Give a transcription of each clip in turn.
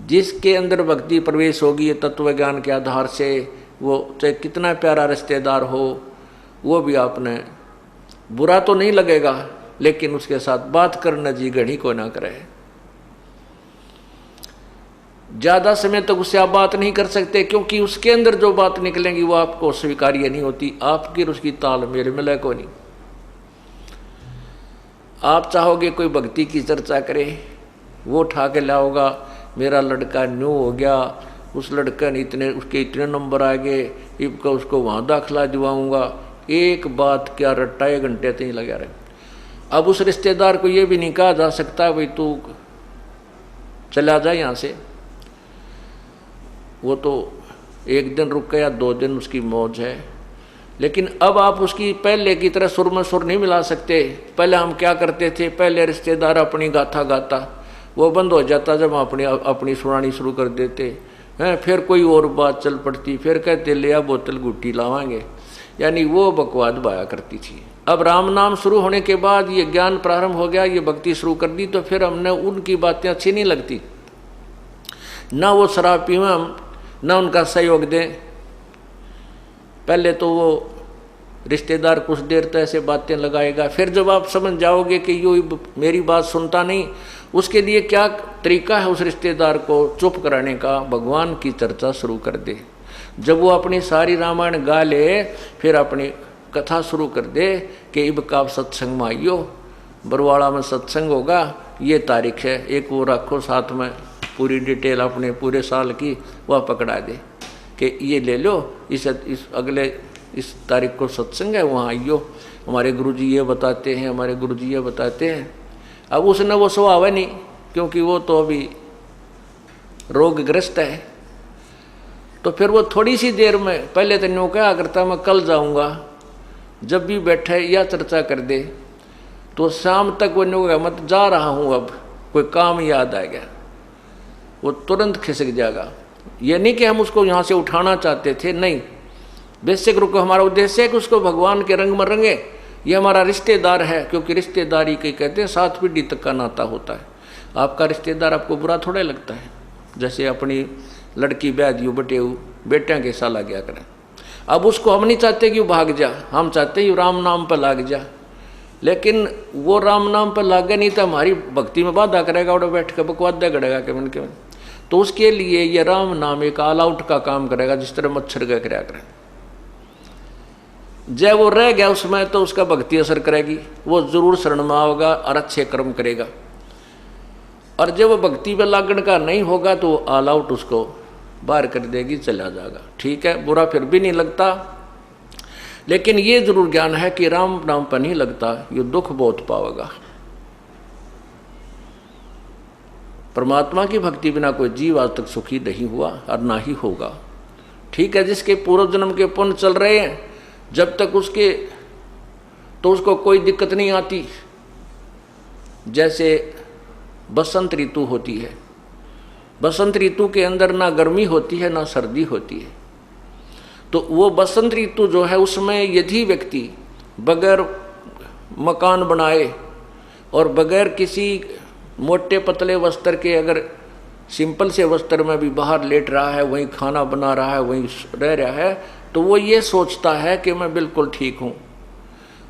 जिसके अंदर भक्ति प्रवेश होगी तत्व ज्ञान के आधार से, वो चाहे कितना प्यारा रिश्तेदार हो, वो भी आपने बुरा तो नहीं लगेगा, लेकिन उसके साथ बात करना जी घड़ी को ना करे। ज्यादा समय तक उससे आप बात नहीं कर सकते, क्योंकि उसके अंदर जो बात निकलेंगी वो आपको स्वीकार्य नहीं होती, आपकी और उसकी तालमेल मिले को नहीं। आप चाहोगे कोई भक्ति की चर्चा करे, वो उठा के लाओगा, मेरा लड़का न्यू हो गया, उस लड़का ने उसके इतने नंबर आ गए, इबका उसको वहाँ दाखिला दिवाऊंगा, एक बात क्या रट्टा 1 घंटे तक लगा रहे। अब उस रिश्तेदार को ये भी नहीं कहा जा सकता भाई तू चला जा यहाँ से, वो तो 1 दिन रुक गया, 2 दिन उसकी मौज है। लेकिन अब आप उसकी पहले की तरह सुर में सुर नहीं मिला सकते। पहले हम क्या करते थे, पहले रिश्तेदार अपनी गाथा गाता, वो बंद हो जाता जब हम अपनी सुनानी शुरू कर देते हैं, फिर कोई और बात चल पड़ती, फिर कहते ले आ बोतल गुट्टी लावांगे, यानी वो बकवाद बाया करती थी। अब राम नाम शुरू होने के बाद ये ज्ञान प्रारंभ हो गया, ये भक्ति शुरू कर दी, तो फिर हमने उनकी बातें अच्छी नहीं लगती, ना वो शराब पीवें हम, ना उनका सहयोग दें। पहले तो वो रिश्तेदार कुछ देर तक ऐसे बातें लगाएगा, फिर जब आप समझ जाओगे कि यो मेरी बात सुनता नहीं, उसके लिए क्या तरीका है उस रिश्तेदार को चुप कराने का, भगवान की चर्चा शुरू कर दे। जब वो अपनी सारी रामायण गा ले, फिर अपनी कथा शुरू कर दे कि इब का सत्संग में आइयो, बरवाड़ा में सत्संग होगा, ये तारीख है, एक वो रखो साथ में पूरी डिटेल अपने पूरे साल की, वह पकड़ा दे कि ये ले लो, इस अगले इस तारीख को सत्संग है, वहाँ आइयो, हमारे गुरुजी ये बताते हैं, हमारे गुरुजी ये बताते हैं। अब उसने वो स्वभाव नहीं, क्योंकि वो तो अभी रोगग्रस्त है, तो फिर वो थोड़ी सी देर में, पहले तो न्यू क्या करता मैं कल जाऊँगा, जब भी बैठे या चर्चा कर दे तो शाम तक वो न्यू क्या मत जा रहा हूँ, अब कोई काम याद आ गया, वो तुरंत खिसक जाएगा। ये नहीं कि हम उसको यहाँ से उठाना चाहते थे, नहीं, बेसिक रुको हमारा उद्देश्य है कि उसको भगवान के रंग में रंगे। ये हमारा रिश्तेदार है, क्योंकि रिश्तेदारी के कहते हैं 7 पीढ़ी तक का नाता होता है। आपका रिश्तेदार आपको बुरा थोड़ा लगता है, जैसे अपनी लड़की ब्याह दियो बटेऊ बेटियाँ के साला गया करें। अब उसको हम नहीं चाहते कि वो भाग जा, हम चाहते हैं राम नाम पर लाग जा, लेकिन वो राम नाम पर लागे नहीं तो हमारी भक्ति में बाधा करेगा, और बैठ कर बकवादा करेगा के मन के मन। तो उसके लिए ये राम नाम एक ऑल आउट का काम करेगा, जिस तरह मच्छर का कराया करें। जब वो रह गया उसमें तो उसका भक्ति असर करेगी, वो जरूर शरण में आओगा और अच्छे कर्म करेगा। और जब वो भक्ति पे लागण का नहीं होगा तो ऑल आउट उसको बाहर कर देगी, चला जाएगा। ठीक है, बुरा फिर भी नहीं लगता, लेकिन ये जरूर ज्ञान है कि राम नाम पर नहीं लगता, ये दुख बहुत पावेगा। परमात्मा की भक्ति बिना कोई जीव आज तक सुखी नहीं हुआ और ना ही होगा। ठीक है, जिसके पूर्व जन्म के पुण्य चल रहे हैं, जब तक उसके तो उसको कोई दिक्कत नहीं आती। जैसे बसंत ऋतु होती है, बसंत ऋतु के अंदर ना गर्मी होती है ना सर्दी होती है। तो वो बसंत ऋतु जो है उसमें यदि व्यक्ति बगैर मकान बनाए और बगैर किसी मोटे पतले वस्त्र के, अगर सिंपल से वस्त्र में भी बाहर लेट रहा है, वहीं खाना बना रहा है, वहीं रह रहा है, तो वो ये सोचता है कि मैं बिल्कुल ठीक हूँ।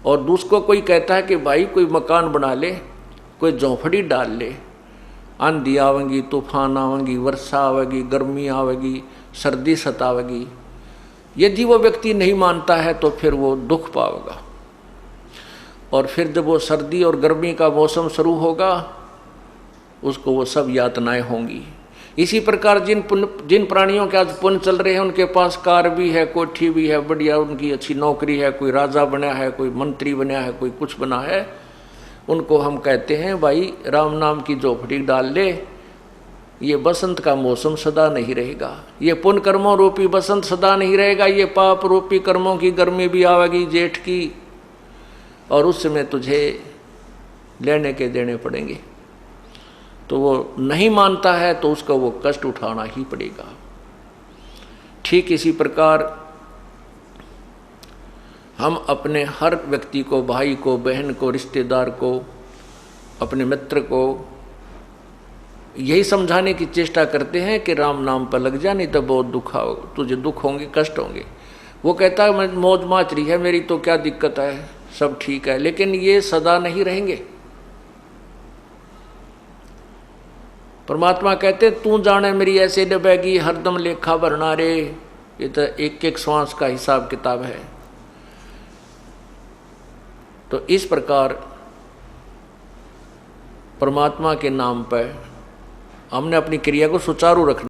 और दूसरों कोई कहता है कि भाई कोई मकान बना ले, कोई झोंपड़ी डाल ले, आंधी आवेगी, तूफान आवेगी, वर्षा आवेगी, गर्मी आवेगी, सर्दी सतावेगी। यदि वो व्यक्ति नहीं मानता है तो फिर वो दुख पाएगा। और फिर जब वो सर्दी और गर्मी का मौसम शुरू होगा, उसको वो सब यातनाएं होंगी। इसी प्रकार जिन प्राणियों के आज पुण्य चल रहे हैं, उनके पास कार भी है, कोठी भी है, बढ़िया उनकी अच्छी नौकरी है, कोई राजा बना है, कोई मंत्री बना है, कोई कुछ बना है, उनको हम कहते हैं भाई राम नाम की झोपड़ी डाल ले, ये बसंत का मौसम सदा नहीं रहेगा, ये पुण्य कर्मों रूपी बसंत सदा नहीं रहेगा, ये पाप रूपी कर्मों की गर्मी भी आवेगी जेठ की, और उस समय तुझे लेने के देने पड़ेंगे। तो वो नहीं मानता है तो उसका वो कष्ट उठाना ही पड़ेगा। ठीक इसी प्रकार हम अपने हर व्यक्ति को, भाई को, बहन को, रिश्तेदार को, अपने मित्र को यही समझाने की चेष्टा करते हैं कि राम नाम पर लग जा, नहीं तो बहुत दुख आओ, तुझे दुख होंगे, कष्ट होंगे। वो कहता है मैं मौज माच रही है मेरी, तो क्या दिक्कत है, सब ठीक है। लेकिन ये सदा नहीं रहेंगे। परमात्मा कहते तू जाने मेरी ऐसे डबेगी हरदम लेखा भरना रे। ये तो एक एक श्वास का हिसाब किताब है। तो इस प्रकार परमात्मा के नाम पर हमने अपनी क्रिया को सुचारू रखना।